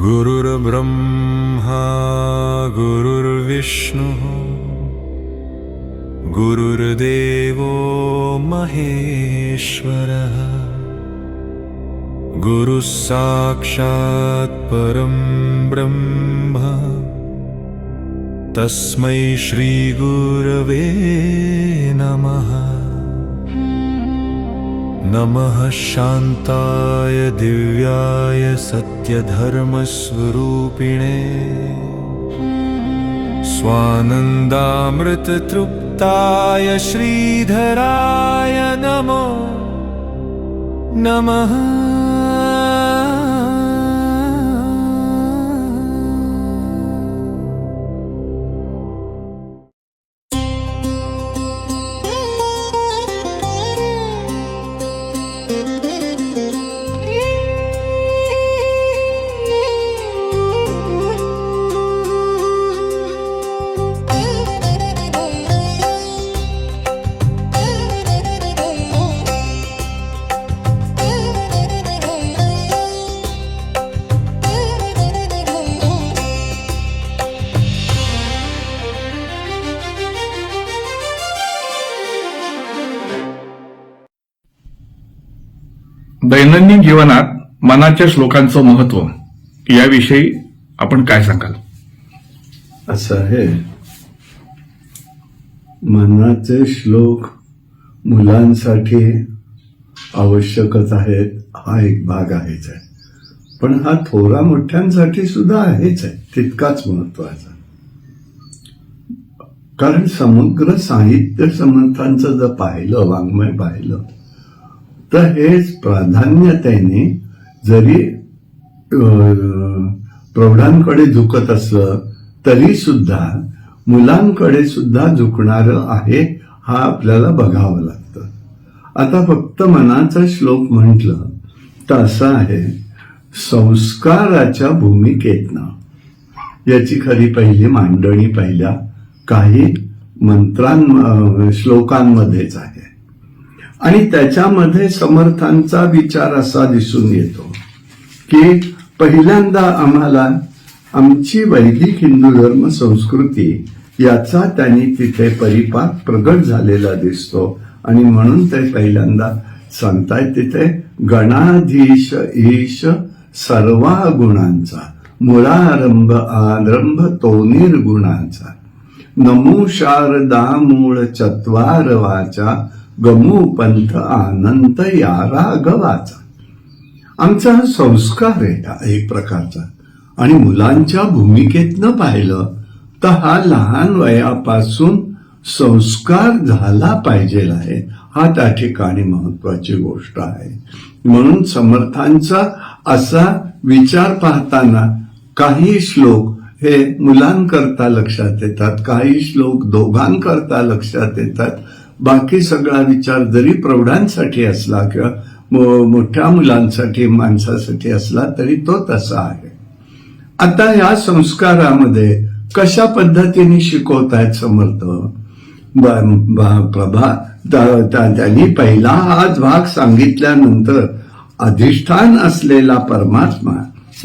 गुरुर्ब्रह्मा गुरुर्विष्णुः गुरुर्देवो महेश्वरः गुरुः साक्षात् परं ब्रह्म तस्मै श्री गुरवे नमः। नमः शान्ताय दिव्याय सत्यधर्मस्वरूपिणे स्वानन्दामृततृप्ताय श्रीधराय नमो नमः। दैनंदिन जीवनात मनाच्या श्लोकांचं महत्व याविषयी आपण काय सांगाल? असं आहे, मनाचे श्लोक मुलांसाठी आवश्यकच आहेत, हा एक भाग आहेच आहे, पण हा थोरा मोठ्यांसाठी सुद्धा आहेच आहे, तितकाच महत्वाचा. कारण समग्र साहित्य समर्थांचं जर पाहिलं, वाङ्मय पाहिलं, तर हेच प्राधान्यतेने जरी प्रौढांकडे झुकत असलं तरी सुद्धा मुलांकडे सुद्धा झुकणारं आहे, हा आपल्याला बघावं लागतं. आता फक्त मनाचा श्लोक म्हटलं तर असं आहे, संस्काराच्या भूमिकेतनं याची खरी पहिली मांडणी पहिल्या काही श्लोकांमध्येच आहे. आणि त्याच्यामध्ये समर्थांचा विचार असा दिसून येतो की पहिल्यांदा आम्हाला आमची वैदिक हिंदू धर्म संस्कृती याचा त्यांनी तिथे परिपाक प्रगट झालेला दिसतो. आणि म्हणून ते पहिल्यांदा सांगतायत तिथे, गणाधीश ईश सर्वा गुणांचा मुळारंभ आरंभ तो निर्गुणाचा नमो शारदा मूळ चत्वार वाचा गमू पंथ आनंद या राघवाचा. आमचा संस्कार आहे हा एक प्रकारचा. आणि मुलांच्या भूमिकेतनं पाहिलं तर हा लहान वयापासून संस्कार झाला पाहिजे आहे, हा त्या ठिकाणी महत्वाची गोष्ट आहे. म्हणून समर्थांचा असा विचार पाहताना काही श्लोक हे मुलांकरता लक्षात येतात, काही श्लोक दोघांकरता लक्षात येतात. बाकी सगळा विचार जरी प्रौढांसाठी असला किंवा मोठ्या मुलांसाठी माणसासाठी असला तरी तो तसा आहे. आता या संस्कारामध्ये कशा पद्धतीने शिकवतायत समर्थ? त्यांनी पहिला हाच भाग सांगितल्यानंतर अधिष्ठान असलेला परमात्मा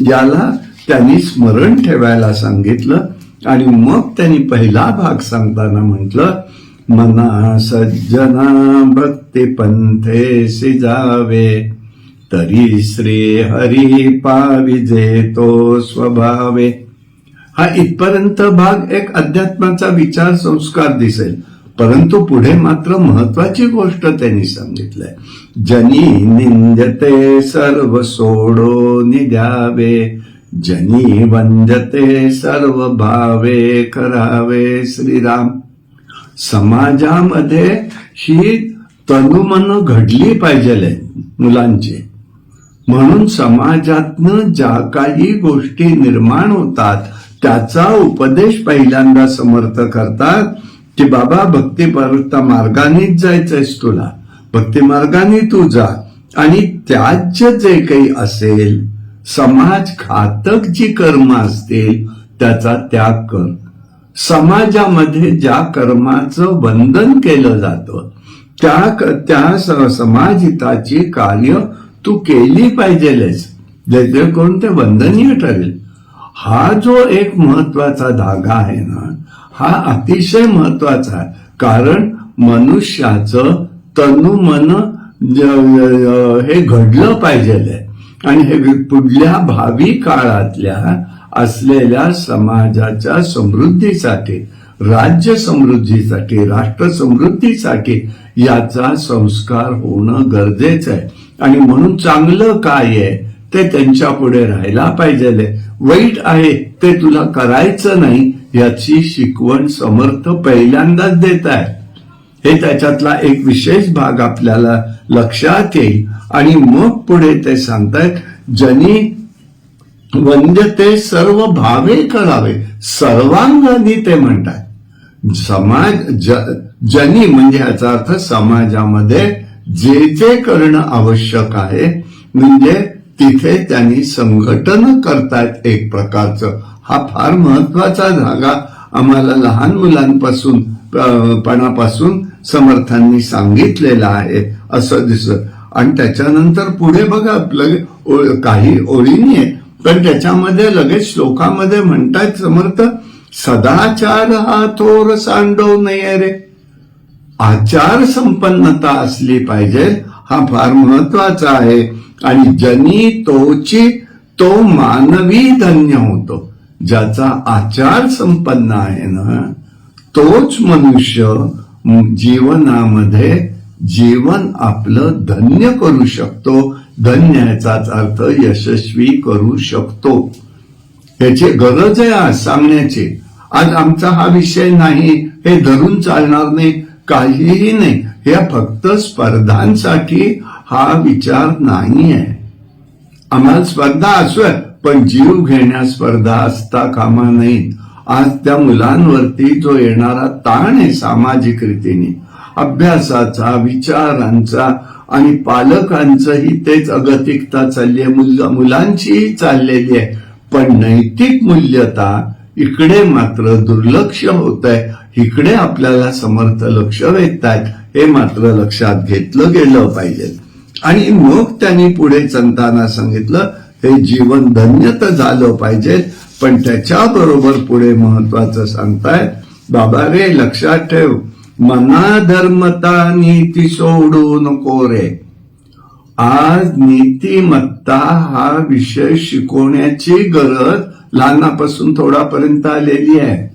याला त्यांनी स्मरण ठेवायला सांगितलं. आणि मग त्यांनी पहिला भाग सांगताना म्हटलं, मना सज्जना भक्ती पंथेसी जावे तरी श्री हरी पाविजे तो स्वभावे. हा इथपर्यंत भाग एक अध्यात्माचा विचार संस्कार दिसेल, परंतु पुढे मात्र महत्वाची गोष्ट त्यांनी सांगितलंय, जनी निंद्यते सर्व सोडो निद्यावे जनी वंद्यते सर्व भावे करावे श्रीराम. समाजामध्ये ही तनुमन घडली पाहिजे मुलांची. म्हणून समाजातनं ज्या काही गोष्टी निर्माण होतात त्याचा उपदेश पहिल्यांदा समर्थ करतात की बाबा भक्ती मार्गानेच जायचंयस तुला, भक्ती मार्गाने तू जा. आणि त्याज्य जे काही असेल, समाज घातक जी कर्म असतील त्याचा त्याग कर. समाजामध्ये ज्या कर्माचं बंधन केलं जातं त्या समाजहिताची कार्य तू केली पाहिजेलेस, जेणेकरून ते वंदनीय ठरेल. हा जो एक महत्वाचा धागा आहे ना, हा अतिशय महत्वाचा आहे. कारण मनुष्याचं तनु मन हे घडलं पाहिजे आणि हे पुढल्या भावी काळातल्या असलेल्या समाजाच्या समृद्धीसाठी, राज्य समृद्धीसाठी, राष्ट्र समृद्धीसाठी याचा संस्कार होणं गरजेचं आहे. आणि म्हणून चांगलं काय आहे ते त्यांच्या पुढे राहायला पाहिजे, वाईट आहे ते तुला करायचं नाही याची शिकवण समर्थ पहिल्यांदाच देत आहे. हे त्याच्यातला एक विशेष भाग आपल्याला लक्षात येईल. आणि मग पुढे ते सांगतायत, जनी वंद्यते सर्व भावे करावे, सर्वांगाने ते म्हणतात. समाज जनी म्हणजे याचा अर्थ समाजामध्ये जे जे करणं आवश्यक आहे, म्हणजे तिथे त्यांनी संघटन करतायत एक प्रकारचं. हा फार महत्वाचा धागा आम्हाला लहान मुलांपासून पणापासून समर्थांनी सांगितलेला आहे असं दिसत. आणि त्याच्यानंतर पुढे बघा काही ओळीनी आहे, पण त्याच्यामध्ये लगेच श्लोकामध्ये म्हणतायत समर्थ, सदाचार हा थोर सांडव नये रे. आचार संपन्नता असली पाहिजे, हा फार महत्वाचा आहे. आणि जनी तोची तो मानवी धन्य होतो. ज्याचा आचार संपन्न आहे ना, तोच मनुष्य जीवनामध्ये जीवन आपलं धन्य करू शकतो. धन्य याचाच अर्थ यशस्वी करू शकतो. याची गरज आहे आज सांगण्याची. आज आमचा हा विषय नाही, हे धरून चालणार नाही, काहीही नाही. हे फक्त स्पर्धांसाठी हा विचार नाही आहे. आम्हाला स्पर्धा असू, पण जीव घेण्या स्पर्धा असता कामा नये. आज त्या मुलांवरती जो येणारा ताण आहे सामाजिक रीतीने, अभ्यासाचा, विचारांचा आणि पालकांचंही तेच अगतिकता चालली आहे, मुलांचीही चाललेली आहे. पण नैतिक मूल्यता इकडे मात्र दुर्लक्ष होत आहे. इकडे आपल्याला समर्थ लक्ष वेधतायत, हे मात्र लक्षात घेतलं गेलं पाहिजे. आणि मग त्यांनी पुढे संतांना सांगितलं, हे जीवन धन्य तर झालं पाहिजे, पण त्याच्याबरोबर पुढे महत्वाचं सांगतायत, बाबा रे लक्षात ठेव, मना धर्मता नीती सोडू नको रे. आज नीतिमत्ता हा विषय शिकवण्याची गरज लहानापासून थोडापर्यंत आलेली आहे.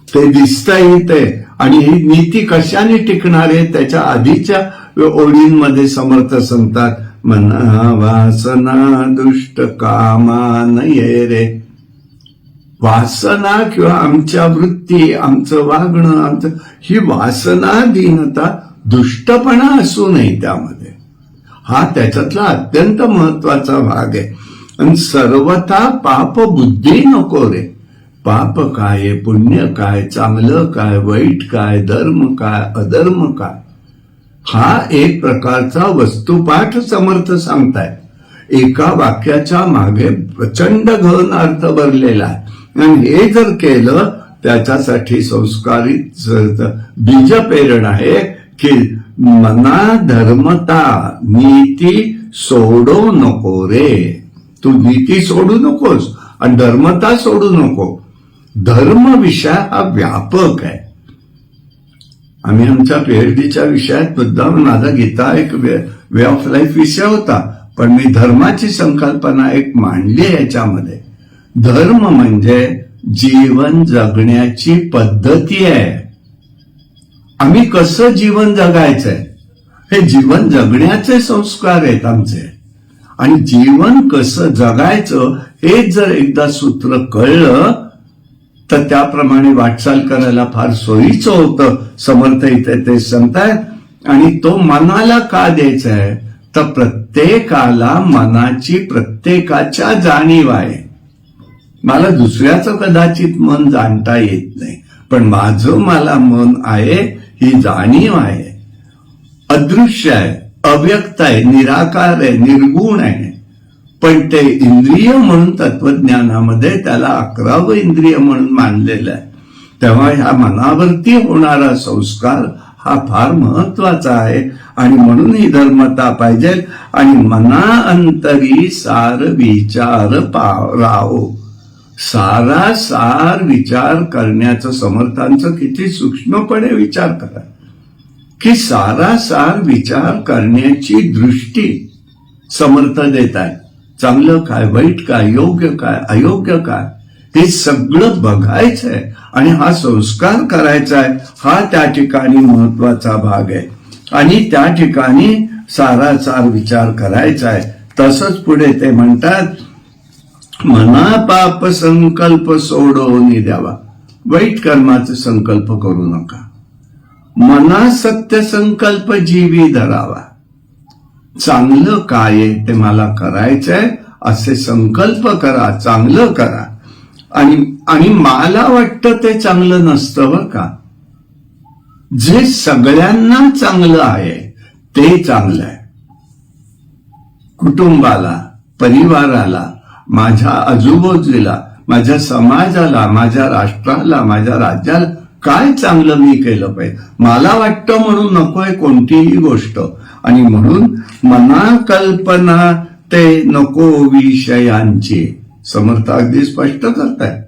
ते दिसतंय ते. आणि ही नीती कशाने टिकणार आहे त्याच्या आधीच्या ओळींमध्ये समर्थ सांगतात, मना वासना दुष्ट कामा नये रे. वासना किंवा आमच्या वृत्ती, आमचं वागणं, आमचं ही वासना दीनता दुष्टपणा असू नये त्यामध्ये. हा त्याच्यातला अत्यंत महत्वाचा भाग आहे. आणि सर्वथा पाप बुद्धी नको रे. पाप काय, पुण्य काय, चांगलं काय, वाईट काय, धर्म काय, अधर्म काय, हा एक प्रकारचा वस्तुपाठ समर्थ सांगताय. एका वाक्याच्या मागे प्रचंड घन अर्थ भरलेला आहे. आणि हे जर केलं त्याच्यासाठी संस्कारित बीज पेरण आहे की मना धर्मता नीती सोडू नको रे. तू नीती सोडू नकोस आणि धर्मता सोडू नको. धर्म विषय हा व्यापक आहे. आम्ही आमच्या पीएचडीच्या विषयात मुद्दा माझा गीता एक वे ऑफ लाईफ विषय होता, पण मी धर्माची संकल्पना एक मांडली याच्यामध्ये. धर्म म्हणजे जीवन जगण्याची पद्धती आहे. आम्ही कसं जीवन जगायचंय हे जीवन जगण्याचे संस्कार आहेत आमचे. आणि जीवन कसं जगायचं हे जर एकदा सूत्र कळलं तर त्याप्रमाणे वाटचाल करायला फार सोयीचं होतं. समर्थ इथे ते सांगतायत. आणि तो मनाला का द्यायचा आहे तर प्रत्येकाला मनाची प्रत्येकाच्या जाणीव आहे. मला दुसऱ्याचं कदाचित मन जाणता येत नाही, पण माझं मला मन आहे ही जाणीव आहे. अदृश्य आहे, अव्यक्त आहे, निराकार आहे, निर्गुण आहे. पण ते इंद्रिय म्हणून तत्वज्ञानामध्ये त्याला 11वं इंद्रिय म्हणून मानलेलं आहे. तेव्हा ह्या मनावरती होणारा संस्कार हा फार महत्वाचा आहे. आणि म्हणून ही धर्मता पाहिजे. आणि मना अंतरी सार विचार राहो. सारासार विचार करण्याचं समर्थांचं किती सूक्ष्मपणे विचार करा की सारासार विचार करण्याची दृष्टी समर्थ देत आहे. चांगलं काय, वाईट काय, योग्य काय, अयोग्य काय, हे सगळं बघायचंय आणि हा संस्कार करायचा आहे. हा त्या ठिकाणी महत्वाचा भाग आहे आणि त्या ठिकाणी सारासार विचार करायचा आहे. तसंच पुढे ते म्हणतात, मना पाप संकल्प सोडवून द्यावा. वाईट कर्माचा संकल्प करू नका. मना सत्य संकल्प जीवी धरावा. चांगलं काय आहे ते मला करायचंय असे संकल्प करा, चांगलं करा. आणि मला वाटतं ते चांगलं नसतं बरं का. जे सगळ्यांना चांगलं आहे ते चांगलं आहे. कुटुंबाला, परिवाराला, माझ्या आजूबाजूला, माझ्या समाजाला, माझ्या राष्ट्राला, माझ्या राज्याला काय चांगलं मी केलं पाहिजे. मला वाटतं म्हणून नकोय कोणतीही गोष्ट. आणि म्हणून मना कल्पना ते नको विषयांची. समर्थ अगदी स्पष्ट करताय,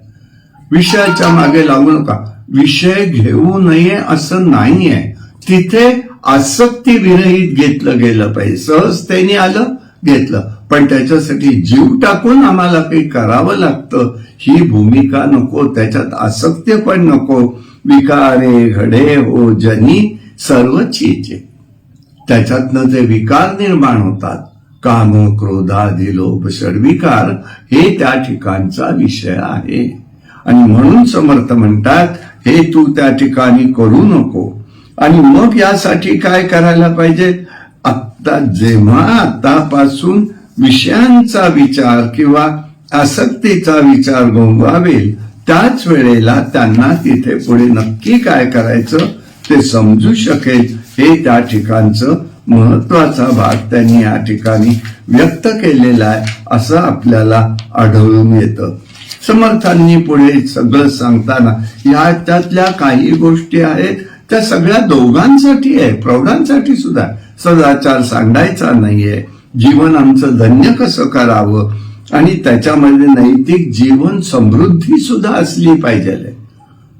विषयाच्या मागे लागू नका. विषय घेऊ नये असं नाहीये. तिथे आसक्ती विरहित घेतलं गेलं पाहिजे. सहजतेने आलं, घेतलं, पण त्याच्यासाठी जीव टाकून आम्हाला काही करावं लागतं ही भूमिका नको. त्याच्यात आसक्ती पण नको. विकारे घडे हो जनी सर्व चीजे. त्याच्यातनं जे विकार निर्माण होतात, काम, क्रोधादी, लोभ, षड्विकार, हे त्या ठिकाणचा विषय आहे. आणि म्हणून समर्थ म्हणतात, हे तू त्या ठिकाणी करू नको. आणि मग यासाठी काय करायला पाहिजे. जेव्हा आतापासून विषयांचा विचार किंवा आसक्तीचा विचार गोंगावेल, त्याच वेळेला त्यांना तिथे पुढे नक्की काय करायचं ते समजू शकेल. हे त्या ठिकाणचं महत्वाचा भाग त्यांनी या ठिकाणी व्यक्त केलेला आहे असं आपल्याला आढळून येतं. समर्थांनी पुढे सगळं सांगताना या त्यातल्या काही गोष्टी आहेत त्या सगळ्या दोघांसाठी आहे, प्रौढांसाठी सुद्धा. सदाचार सांगायचा नाहीये, जीवन आमचं धन्य कसं करावं आणि त्याच्यामध्ये नैतिक जीवन समृद्धी सुद्धा असली पाहिजे.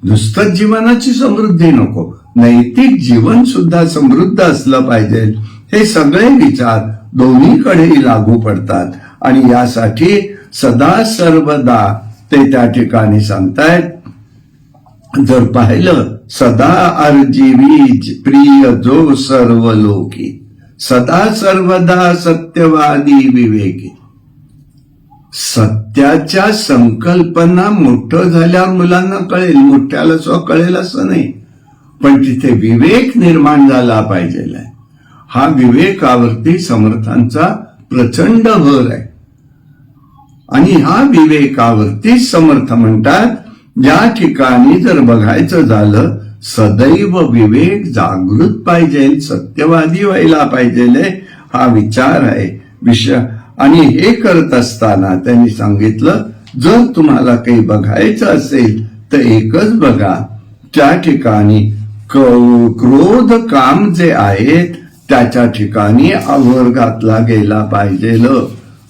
नुसतं जीवनाची समृद्धी नको, नैतिक जीवन सुद्धा समृद्ध असलं पाहिजे. हे सगळे विचार दोन्हीकडेही लागू पडतात. आणि यासाठी सदा सर्वदा ते त्या ठिकाणी सांगतायत, जर पाहिलं, सदा अर्जीवीज प्रिय जो सर्व लोकी, सदा सर्वदा सत्यवादी विवेकी. सत्याच्या संकल्पना मोठं झाल्यावर मुलांना कळेल, मोठ्याला स्व कळेल असं नाही, पण तिथे विवेक निर्माण झाला पाहिजे. हा विवेकावरती समर्थांचा प्रचंड भर आहे. आणि ह्या विवेकावरती समर्थ म्हणतात, या ठिकाणी जर बघायचं झालं, सदैव विवेक जागृत पाहिजे, सत्यवादी व्हायला पाहिजे, हा विचार आहे विषय. आणि हे करत असताना त्यांनी सांगितलं, जर तुम्हाला काही बघायचं असेल तर एकच बघा, त्या ठिकाणी क्रोध काम जे आहेत त्याच्या ठिकाणी आवर घातला गेला पाहिजे.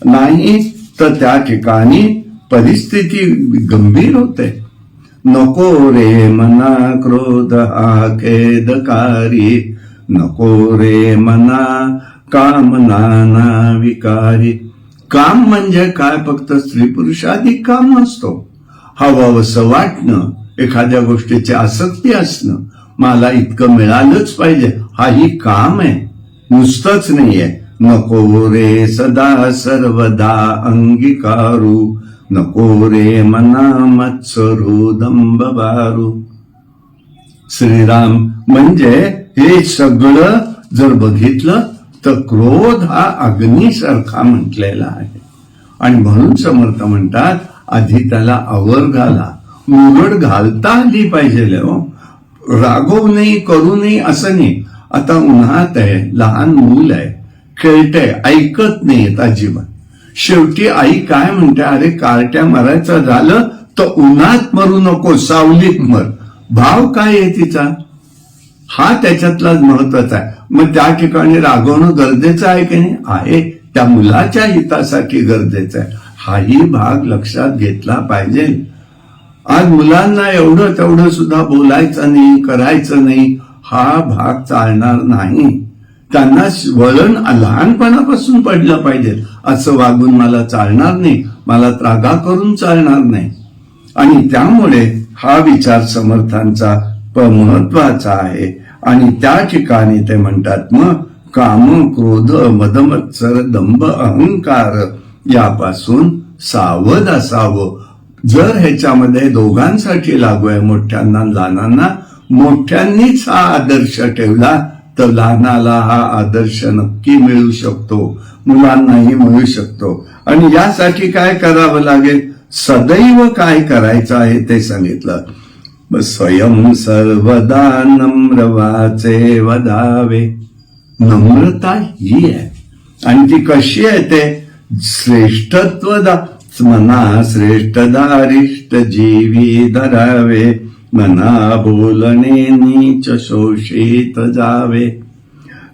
नाही तर त्या ठिकाणी परिस्थिती गंभीर होते. नको रे मना क्रोध हा खेदकारी, नको रे मना काम नाना विकारी. काम म्हणजे काय, फक्त स्त्री पुरुषादी काम नसतो. हवंसं वाटणं, एखाद्या गोष्टीची आसक्ती असणं, मला इतकं मिळालंच पाहिजे, हाही काम आहे, नुसतंच नाहीये. नको रे सदा सर्वदा अंगीकारू, नको रे मना मत्सरू दंबबारू. श्रीराम म्हणजे हे सगळं जर बघितलं तर क्रोध हा अग्नीसारखा म्हटलेला आहे. आणि म्हणून समर्थ म्हणतात, आधी त्याला आवर घाला, मुरड घालता आली पाहिजे. रागवू नाही, करू नाही असं नाही. आता उन्हात आहे, लहान मूल आहे, खेळतंय, ऐकत नाहीत अजिबात. शेवटी आई काय म्हणते, अरे कार्ट्या मरायचं झालं तर उन्हात मरू नको, सावलीत मर. भाव काय आहे तिचा, हा त्याच्यातलाच महत्वाचा आहे. मग त्या ठिकाणी रागवणं गरजेचं आहे की नाही, आहे, त्या मुलाच्या हितासाठी गरजेचं आहे. हाही भाग लक्षात घेतला पाहिजे. आज मुलांना एवढं तेवढं सुद्धा बोलायचं नाही, करायचं नाही, हा भाग चालणार नाही. त्यांना वळण लहानपणापासून पडलं पाहिजे. असं वागून मला चालणार नाही, मला त्रागा करून चालणार नाही. आणि त्यामुळे हा विचार समर्थांचा महत्वाचा आहे. आणि त्या ठिकाणी ते म्हणतात, मग काम, क्रोध, मदमत्सर, दंभ, अहंकार यापासून सावध असावं. जर ह्याच्यामध्ये दोघांसाठी लागू आहे, मोठ्यांना लहानांना, मोठ्यांनीच हा आदर्श ठेवला तर लहानाला हा आदर्श नक्की मिळू शकतो, मुलांनाही मिळू शकतो. आणि यासाठी काय करावं लागेल, सदैव काय करायचं आहे ते सांगितलं. स्वयं सर्वदा नम्र वाचे वदावे. नम्रता ही आहे. आणि ती कशी आहे, ते श्रेष्ठत्व मना श्रेष्ठ दारिष्ट जीवी धरावे. मना बोलणे नीच शोषित जावे.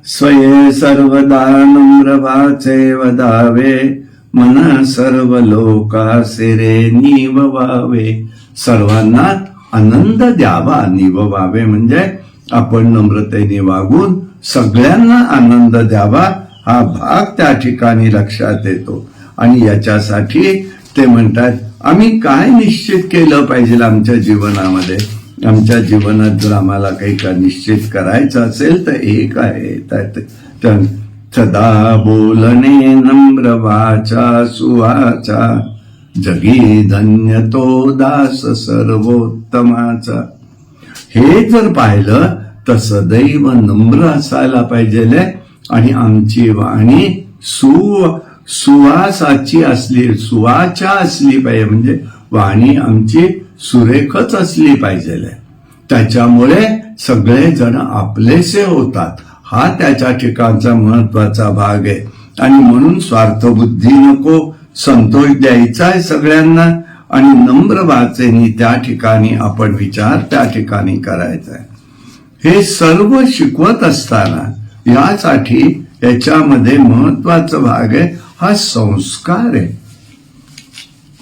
स्वये सर्वदा नम्र वाचे वदावे. मन सर्व लोका सिरे निववावे. सर्वांना आनंद द्यावा, निववावे म्हणजे आपण नम्रतेने वागून सगळ्यांना आनंद द्यावा, हा भाग त्या ठिकाणी लक्षात येतो. आणि याच्यासाठी ते म्हणतात, आम्ही काय निश्चित केलं पाहिजे आमच्या जीवनामध्ये. आमच्या जीवनात जर आम्हाला काही का निश्चित करायचं असेल तर एक आहे, सदा बोलणे नम्र वाचा सुवाचा. जगी धन्य तो दास सर्वोत्तमाचा. हे जर पाहिलं तर सदैव नम्र असायला पाहिजे. आणि आमची वाणी सुवासाची असली, सुवाच्या असली पाहिजे. म्हणजे वाणी आमची सुरेखच असली पाहिजे. त्याच्यामुळे सगळे जण आपलेसे होतात. हा त्याच्या ठिकाणचा महत्वाचा भाग आहे. आणि म्हणून स्वार्थबुद्धी नको, संतोष द्यायचा आहे सगळ्यांना. आणि नम्र वाचेनी त्या ठिकाणी आपण विचार त्या ठिकाणी करायचा आहे. हे सर्व शिकवत असताना यासाठी याच्यामध्ये महत्वाचा भाग आहे, हा संस्कार आहे.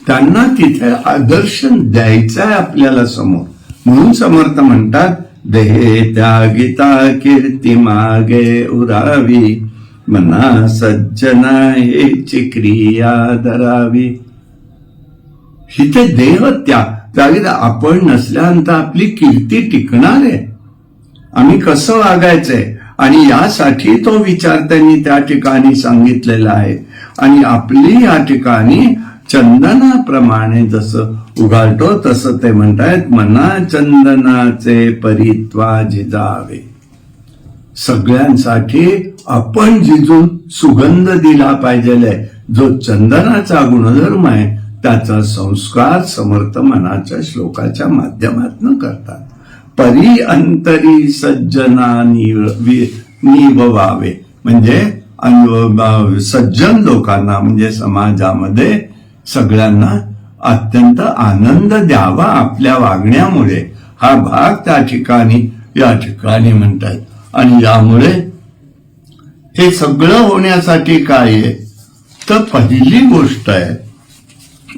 त्यांना तिथे आदर्शन द्यायचा आहे आपल्याला समोर. म्हणून समर्थ म्हणतात, देहे त्यागिता कीर्ती मागे उरावी. मना सज्जना हेची क्रिया धरावी. हिथे देह त्यागिता आपण नसल्यानंतर आपली कीर्ती टिकणार आहे. आम्ही कसं वागायचंय आणि यासाठी तो विचार त्यांनी त्या ठिकाणी सांगितलेला आहे. आणि आपली या ठिकाणी चंदनाप्रमाणे जसं उगाळतो तसं ते म्हणतायत, मना चंदनाचे परित्वा जिजावे. सगळ्यांसाठी आपण जिजून सुगंध दिला पाहिजे. जो चंदनाचा गुणधर्म आहे त्याचा संस्कार समर्थ मनाच्या श्लोकाच्या माध्यमातून करतात. परी अंतरी सज्जना निववावे. म्हणजे सज्जन लोकांना म्हणजे समाजामध्ये सगळ्यांना अत्यंत आनंद द्यावा आपल्या वागण्यामुळे. हा भाग त्या ठिकाणी या ठिकाणी म्हणतात. आणि यामुळे हे सगळं होण्यासाठी काय आहे तर पहिली गोष्ट आहे,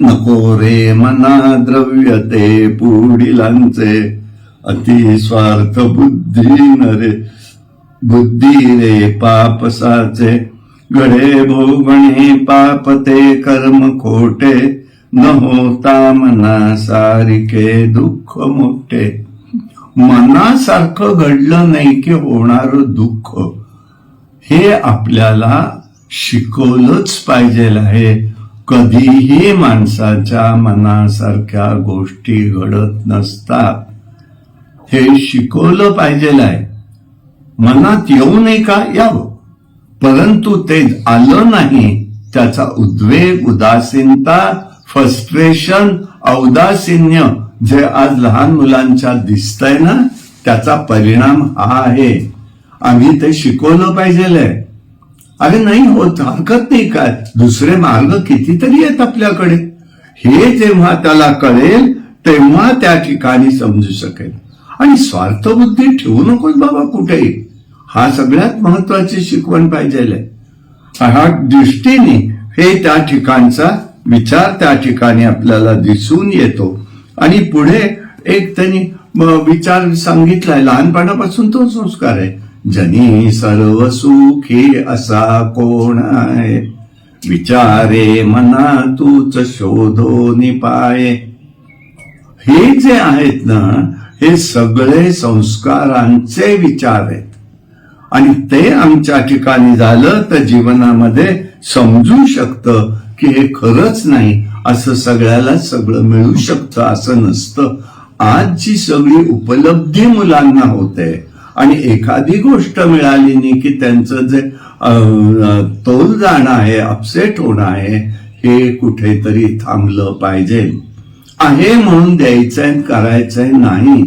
नको रे मना द्रव्य ते पुढीलांचे. अति स्वार्थ बुद्धी नरे बुद्धी रे पापसाचे. गडे भोगणे पाप ते कर्म खोटे. न होता मना सारिके दुःख मोठे. मनासारखं घडलं नाही की होणार दुःख हे आपल्याला शिकवलंच पाहिजे आहे. कधीही माणसाच्या मनासारख्या गोष्टी घडत नसतात, हे शिकवलं पाहिजे आहे. मनात येऊ नये का, यावं, परंतु ते आलं नाही त्याचा उद्वेग, उदासीनता, फ्रस्ट्रेशन, औदासीन्य जे आज लहान मुलांच्या दिसतंय ना, त्याचा परिणाम हा आहे. आम्ही ते शिकवलं पाहिजे. अरे नाही होत, हरकत नाही, काय दुसरे मार्ग कितीतरी आहेत आपल्याकडे. हे जेव्हा त्याला कळेल तेव्हा त्या ठिकाणी समजू शकेल. आणि स्वार्थबुद्धी ठेवू नकोस बाबा कुठेही, हा सगळ्यात महत्वाची शिकवण पाहिजे. ह्या दृष्टीने हे त्या ठिकाणचा विचार त्या ठिकाणी आपल्याला दिसून येतो. आणि पुढे एक त्यांनी विचार सांगितलाय, लहानपणापासून तो संस्कार आहे. जनी सर्व सुखी असा कोण आहे, विचारे मना तूच शोधो निपाये. हे जे आहेत ना, हे सगळे संस्कारांचे विचार आहेत. आणि ते आमच्या ठिकाणी झालं तर जीवनामध्ये समजू शकतं की हे खरंच नाही, असं सगळ्याला सगळं मिळू शकतं असं नसतं. आज जी सगळी उपलब्धी मुलांना होते आणि एखादी गोष्ट मिळाली नाही की त्यांचं जे तोल जाणं आहे, अपसेट होणं आहे, हे कुठेतरी थांबलं पाहिजे. आहे म्हणून द्यायचंय करायचंय नाही.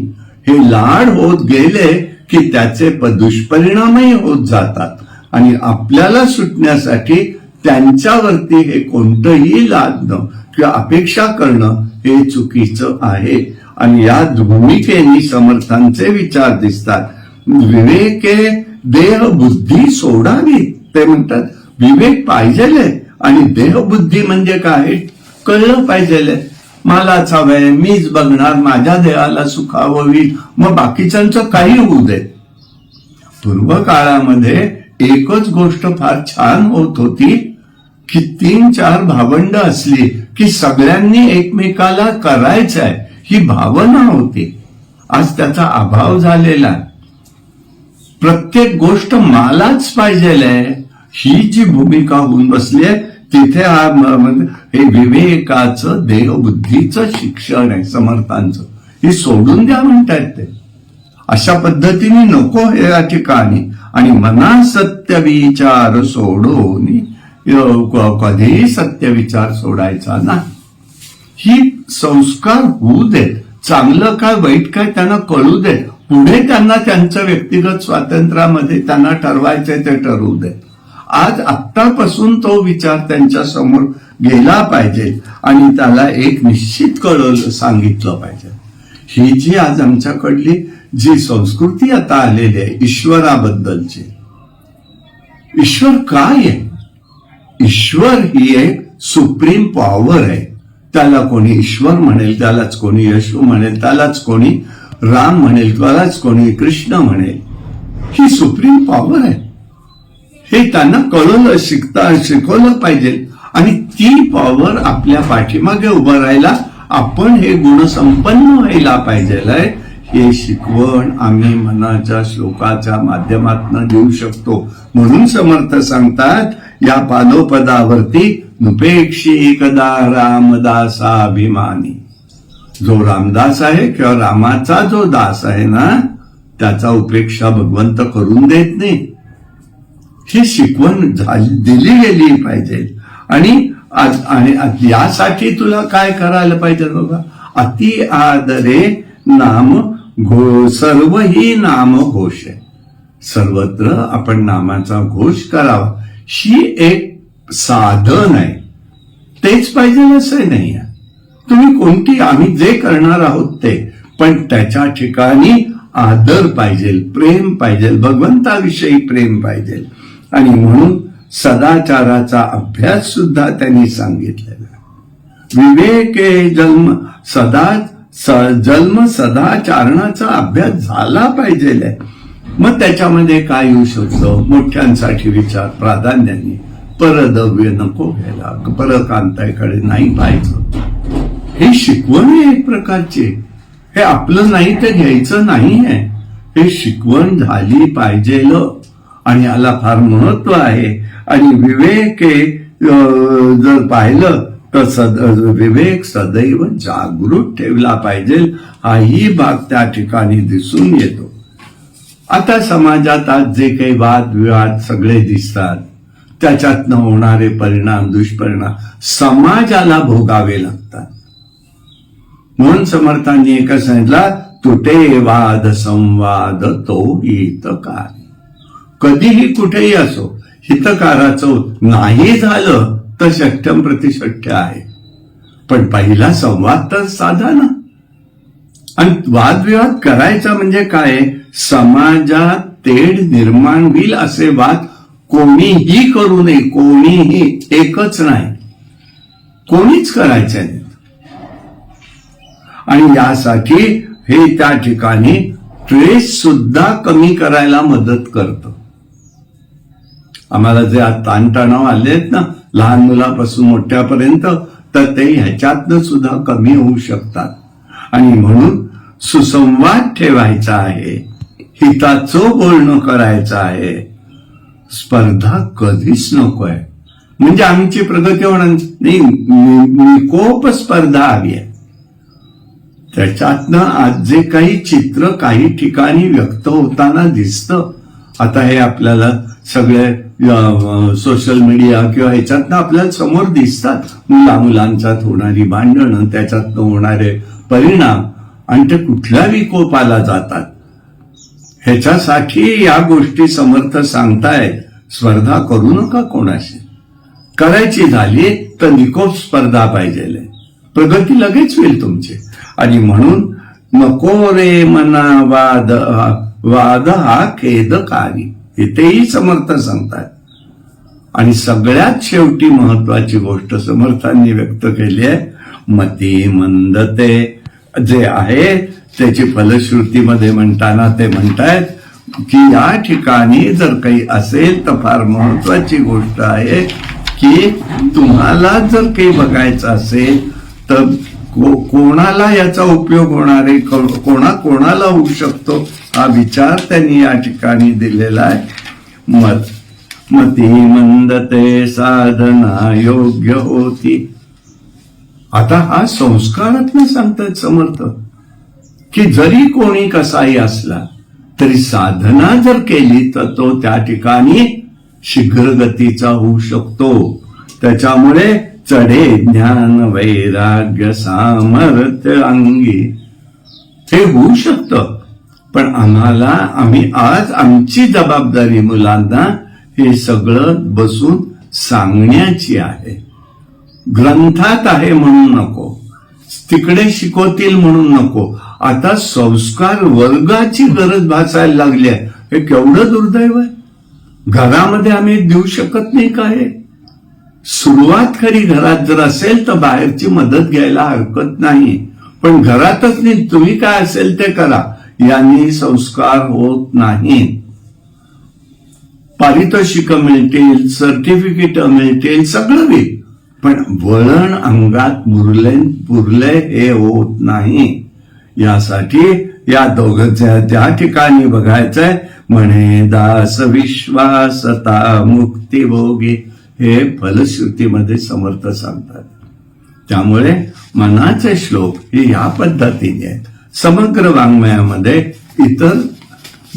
हे लाड होत गेले की त्याचे दुष्परिणामही होत जातात. आणि आपल्याला सुटण्यासाठी त्यांच्यावरती हे कोणतंही लादणं किंवा अपेक्षा करणं हे चुकीचं आहे. आणि या भूमिकेने समर्थांचे विचार दिसतात. विवेके देह बुद्धी सोडावी. ते म्हणतात विवेक पाहिजेले आणि देहबुद्धी म्हणजे काय कळलं पाहिजेले. मलाच हवंय, मीच बघणार, माझ्या देहाला सुखावं होईल, मग बाकीच्यांचं काही होऊ दे. पूर्व काळामध्ये एकच गोष्ट फार छान होत होती की 3-4 भावंड असली की सगळ्यांनी एकमेकाला करायचंय ही भावना होती. आज त्याचा अभाव झालेला. प्रत्येक गोष्ट मलाच पाहिजे ही जी भूमिका होऊन बसली आहे, तिथे हे विवेकाचं देहबुद्धीचं शिक्षण आहे समर्थांचं. हे सोडून द्या म्हणतायत ते. अशा पद्धतीने नको हे या ठिकाणी. आणि मना सत्य विचार सोडून कधीही सत्य विचार सोडायचा नाही. ही संस्कार होऊ देत. चांगलं काय वाईट काय त्यांना कळू देत. पुढे त्यांना त्यांचं व्यक्तिगत स्वातंत्र्यामध्ये त्यांना ठरवायचंय ते ठरवू देत. आज आत्तापासून तो विचार त्यांच्या समोर गेला पाहिजे आणि त्याला एक निश्चित सांगितलं पाहिजे. ही जी आज आमच्याकडली जी संस्कृती आता आलेली आहे ईश्वराबद्दलची. ईश्वर काय आहे? ईश्वर ही एक सुप्रीम पॉवर आहे. त्याला कोणी ईश्वर म्हणेल, त्यालाच कोणी येशू म्हणेल, त्यालाच कोणी राम म्हणेल, त्यालाच कोणी कृष्ण म्हणेल. ही सुप्रीम पॉवर आहे. हे त्यांना कळलं, शिकवलं पाहिजे. आणि ती पॉवर आपल्या पाठीमागे उभं राहायला आपण हे गुणसंपन्न व्हायला पाहिजे. हे शिकवण आम्ही मनाच्या श्लोकाच्या माध्यमातून देऊ शकतो. म्हणून समर्थ सांगतात या पादोपदावरती नुपेक्षी कदा रामदासाभिमानी. जो रामदास आहे किंवा रामाचा जो दास आहे ना, त्याचा उपेक्षा भगवंत करून देत नाही. ही शिकवण दिली गेली पाहिजे. आणि यासाठी तुला काय करायला पाहिजे बाबा? अति आदरे नाम सर्व ही नाम घोष आहे. सर्वत्र आपण नामाचा घोष करावा. ही एक साधन आहे. तेच पाहिजे असं नाही. तुम्ही कोणती, आम्ही जे करणार आहोत ते, पण त्याच्या ठिकाणी आदर पाहिजे, प्रेम पाहिजे, भगवंताविषयी प्रेम पाहिजे. आणि म्हणून सदाचाराचा अभ्यास सुद्धा त्यांनी सांगितलेला. विवेके जन्म सदाचारणाचा अभ्यास झाला पाहिजे. मग त्याच्यामध्ये काय येऊ शकतं? मोठ्यांसाठी विचार प्राधान्याने, परद्रव्य नको घ्यायला, परकांताकडे नाही पाहायचं. हे शिकवण आहे एक प्रकारची. हे आपलं नाही ते घ्यायचं नाही आहे. हे शिकवण झाली पाहिजे आणि याला फार महत्व आहे. आणि विवेके जर पाहिलं तर विवेक सदैव जागृत ठेवला पाहिजे. हाही भाग त्या ठिकाणी दिसून येतो. आता समाजात आज जे काही वादविवाद सगळे दिसतात, त्याच्यातनं होणारे परिणाम, दुष्परिणाम समाजाला भोगावे लागतात. म्हणून समर्थांनी एकच सांगितलं, तुटे वाद संवाद तो हितकार. कधीही कुठेही असो, हितकाराचं नाही झालं तर शक्यम प्रतिशक्य आहे. पण पहिला संवाद तर साधा ना. आणि वादविवाद करायचा म्हणजे काय? समाजात तेढ निर्माण होईल असे वाद कोणीही करू नये. कोणीही, एकच नाही. कोणीच करायचे नाहीत. आणि यासाठी हे त्या ठिकाणी ट्रेस सुद्धा कमी करायला मदत करतं. आम्हाला जे ताणतणाव आलेत ना लहान मुलापासून मोठ्यापर्यंत, तर ते ह्याच्यातनं सुद्धा कमी होऊ शकतात. आणि म्हणून सुसंवाद ठेवायचा आहे, हिताचं बोलणं करायचं आहे, स्पर्धा कधीच नकोय. म्हणजे आमची प्रगती होणार नाही, निकोप स्पर्धा हवी आहे. त्याच्यातनं आज जे काही चित्र काही ठिकाणी व्यक्त होताना दिसतं, आता हे आपल्याला सगळे सोशल मीडिया किंवा ह्याच्यातनं आपल्याला समोर दिसतात, मुलांच्यात होणारी भांडणं, त्याच्यातनं होणारे परिणाम, आणि ते कुठल्या विकोपाला जातात. ह्याच्यासाठी या गोष्टी समर्थ सांगतायत, स्पर्धा करू नका कोणाशी. करायची झाली तर निकोप स्पर्धा पाहिजे, प्रगती लगेच होईल तुमची. आणि म्हणून नको रे मना वाद हा खेदकारी, इथेही समर्थ सांगतात. आणि सगळ्यात शेवटी महत्वाची गोष्ट समर्थांनी व्यक्त केली आहे, मती मंदते जे आहे त्याची फलश्रुतीमध्ये म्हणताना ते म्हणतायत की या ठिकाणी जर काही असेल तर फार महत्वाची गोष्ट आहे की तुम्हाला जर काही बघायचं असेल तर कोणाला याचा उपयोग होणार आहे, कोणाला होऊ शकतो, हा विचार त्यांनी या ठिकाणी दिलेला आहे. मती मंदते साधना योग्य होती. आता हा संस्कारातनं सांगतात समर्थ की जरी कोणी कसाही असला तरी साधना जर केली तर तो त्या ठिकाणी शीघ्रगतीचा होऊ शकतो. त्याच्यामुळे चढे ज्ञान वैराग्य सामर्थ्य अंगी, हे होऊ शकतं. पण आम्ही आज आमची जबाबदारी मुलांना हे सगळं बसून सांगण्याची आहे. ग्रंथात आहे म्हणून नको, तिकडे शिकवतील म्हणून नको. आता संस्कार वर्गाची गरज भासायला लागली आहे. हे केवढं दुर्दैव आहे. घरामध्ये आम्ही देऊ शकत नाही का? हे सुरुवात खरी घरात जर असेल तर बाहेरची मदत घ्यायला हरकत नाही, पण घरातच नाही, तुम्ही काय असेल ते करा, यांनी संस्कार होत नाही. पारितोषिक मिळतील, सर्टिफिकेट मिळतील, सगळं होईल, पण वळण अंगात पुरले हे होत नाही. यासाठी या दोघं त्या ठिकाणी बघायचंय, म्हणे दास विश्वासता मुक्ती भोगी, हे फलश्रुतीमध्ये समर्थ सांगतात. त्यामुळे मनाचे श्लोक हे या पद्धतीने आहेत. समग्र वाङ्मयामध्ये इतर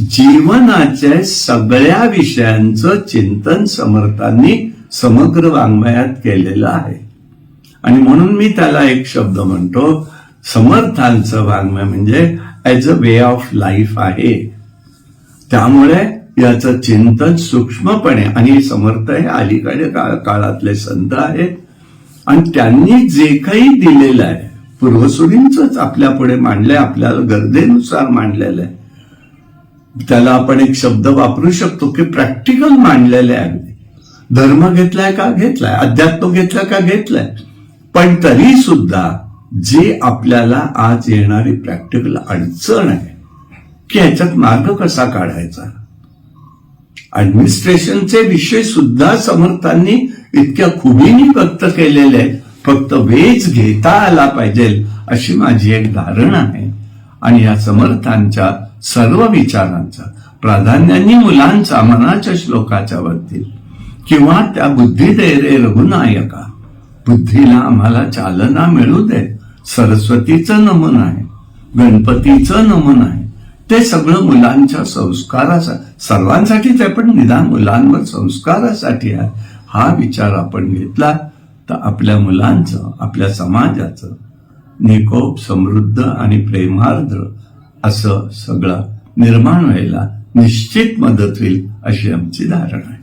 जीवनाच्या सगळ्या विषयांचं चिंतन समर्थांनी समग्र वाङ्मयात केलेलं आहे. आणि म्हणून मी त्याला एक शब्द म्हणतो, समर्थांचं वाङ्मय म्हणजे as a way of life आहे. त्यामुळे याचं चिंतन सूक्ष्मपणे, आणि समर्थ हे अलीकडे काळातले संत आहेत आणि त्यांनी जे काही दिलेलं आहे पूर्वसुरींच आपल्या पुढे मांडलंय, आपल्याला गरजेनुसार मांडलेलं आहे. त्याला आपण एक शब्द वापरू शकतो की प्रॅक्टिकल मांडलेले आहे. धर्म घेतलाय का घेतलाय, अध्यात्म घेतलाय का घेतलाय, पण तरी सुद्धा जे आपल्याला आज येणारी प्रॅक्टिकल अडचण आहे की ह्याच्यात मार्ग कसा काढायचा, ऍडमिनिस्ट्रेशनचे विषय सुद्धा समर्थांनी इतक्या खुबीने व्यक्त केलेले आहेत. फक्त वेज घेता आला पाहिजे अशी माझी एक धारणा आहे. आणि या समर्थांच्या सर्व विचारांचा प्राधान्याने मुलांचा मनाच्या श्लोकाच्या वरती किंवा त्या बुद्धी दे रे रघुनायका, बुद्धीला आम्हाला चालना मिळू दे, सरस्वतीचं नमन आहे, गणपतीचं नमन आहे, ते सगळं मुलांच्या संस्कारासाठी, सर्वांसाठीच आहे पण निदान मुलांवर संस्कारासाठी आहे. हा विचार आपण घेतला तर आपल्या मुलांचं, आपल्या समाजाचं निकोप समृद्ध आणि प्रेमार्द्र असं सगळं निर्माण व्हायला निश्चित मदत होईल अशी आमची धारणा आहे.